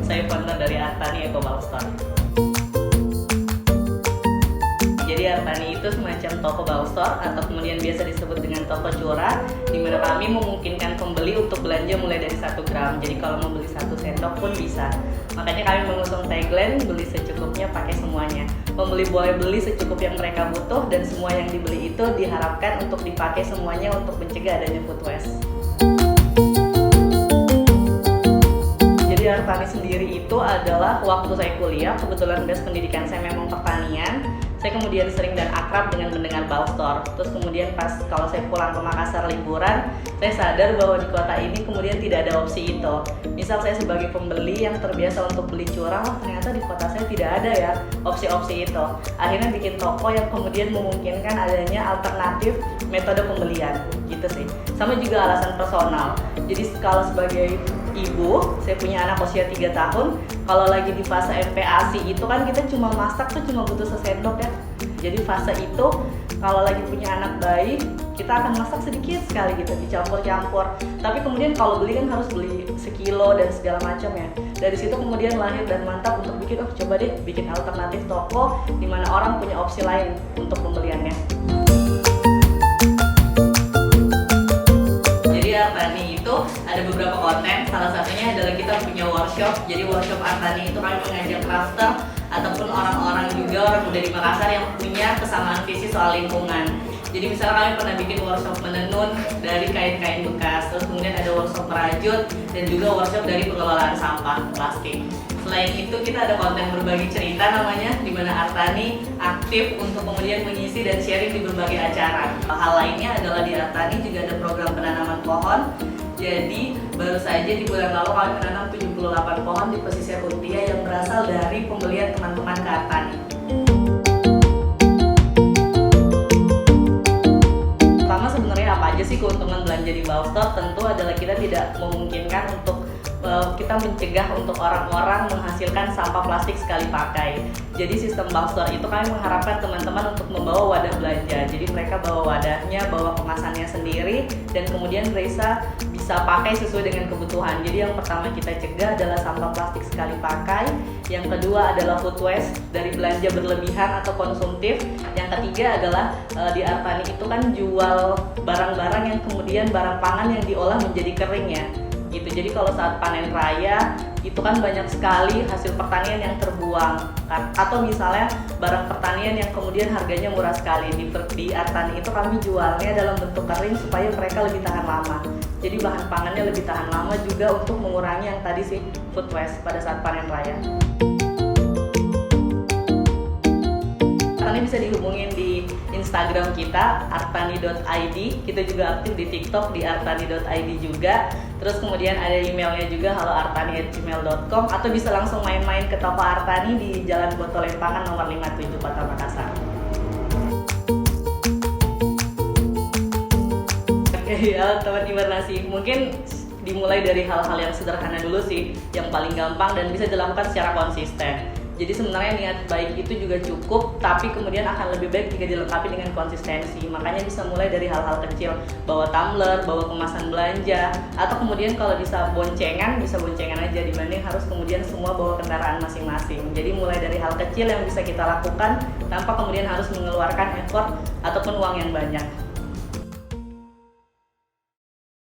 Saya founder dari Artani Eco Bulk Store. Jadi Artani itu semacam toko bulk store atau kemudian biasa disebut dengan toko curah, di mana kami memungkinkan pembeli untuk belanja mulai dari 1 gram. Jadi kalau mau beli 1 sendok pun bisa. Makanya kami mengusung tagline beli secukupnya, pakai semuanya. Pembeli boleh beli secukup yang mereka butuh dan semua yang dibeli itu diharapkan untuk dipakai semuanya untuk mencegah adanya food waste. Jadi Artani sendiri itu adalah waktu saya kuliah, kebetulan base pendidikan saya memang pertanian. Saya kemudian sering dan akrab dengan mendengar bulk store. Terus kemudian pas kalau saya pulang ke Makassar liburan, saya sadar bahwa di kota ini kemudian tidak ada opsi itu. Misal saya sebagai pembeli yang terbiasa untuk beli curah, ternyata di kota saya tidak ada ya opsi-opsi itu. Akhirnya bikin toko yang kemudian memungkinkan adanya alternatif metode pembelian, gitu sih. Sama juga alasan personal. Jadi kalau sebagai ibu, saya punya anak usia 3 tahun, kalau lagi di fase MPASI itu kan kita cuma masak tuh cuma butuh sesendok ya. Jadi fase itu kalau lagi punya anak bayi, kita akan masak sedikit sekali gitu, dicampur-campur. Tapi kemudian kalau beli kan harus beli sekilo dan segala macam ya. Dari situ kemudian lahir dan mantap untuk bikin, coba deh bikin alternatif toko di mana orang punya opsi lain untuk pembeliannya. Jadi Artani itu ada beberapa konten, salah satunya adalah kita punya workshop. Jadi workshop Artani itu kami mengajak crafter ataupun orang-orang juga orang muda di Makassar yang punya kesamaan visi soal lingkungan. Jadi misalnya kami pernah bikin workshop menenun dari kain-kain bekas, terus kemudian ada workshop merajut dan juga workshop dari pengelolaan sampah plastik. Selain itu kita ada konten berbagi cerita namanya, di mana Artani aktif untuk kemudian mengisi dan sharing di berbagai acara. Hal lainnya adalah di Artani juga ada program penanaman pohon. Jadi baru saja di bulan lalu kami menanam 78 pohon di pesisir Untia yang berasal dari pembelian teman-teman ke Artani. Pertama sebenarnya apa aja sih keuntungan belanja di bulk store? Tentu adalah kita tidak memungkinkan untuk kita mencegah untuk orang-orang menghasilkan sampah plastik sekali pakai. Jadi sistem bulk store itu kami mengharapkan teman-teman untuk membawa wadah belanja. Jadi mereka bawa wadahnya, bawa kemasannya sendiri, dan kemudian bisa pakai sesuai dengan kebutuhan. Jadi yang pertama kita cegah adalah sampah plastik sekali pakai. Yang kedua adalah food waste dari belanja berlebihan atau konsumtif. Yang ketiga adalah di Artani itu kan jual barang-barang yang kemudian barang pangan yang diolah menjadi kering ya. Gitu. Jadi kalau saat panen raya itu kan banyak sekali hasil pertanian yang terbuang kan? Atau misalnya barang pertanian yang kemudian harganya murah sekali. Di Artani itu kami jualnya dalam bentuk kering supaya mereka lebih tahan lama. Jadi bahan pangannya lebih tahan lama juga untuk mengurangi yang tadi sih food waste pada saat panen raya. Artani bisa dihubungin di Instagram kita artani.id, kita juga aktif di TikTok di artani.id juga. Terus kemudian ada emailnya juga haloartani@gmail.com, atau bisa langsung main-main ke toko Artani di Jalan Boto Lempangan nomor 57 Kota Makassar. Oke ya teman hibernasi, mungkin dimulai dari hal-hal yang sederhana dulu sih, yang paling gampang dan bisa dilakukan secara konsisten. Jadi sebenarnya niat baik itu juga cukup, tapi kemudian akan lebih baik jika dilengkapi dengan konsistensi. Makanya bisa mulai dari hal-hal kecil, bawa tumbler, bawa kemasan belanja, atau kemudian kalau bisa boncengan aja dibanding harus kemudian semua bawa kendaraan masing-masing. Jadi mulai dari hal kecil yang bisa kita lakukan tanpa kemudian harus mengeluarkan effort ataupun uang yang banyak.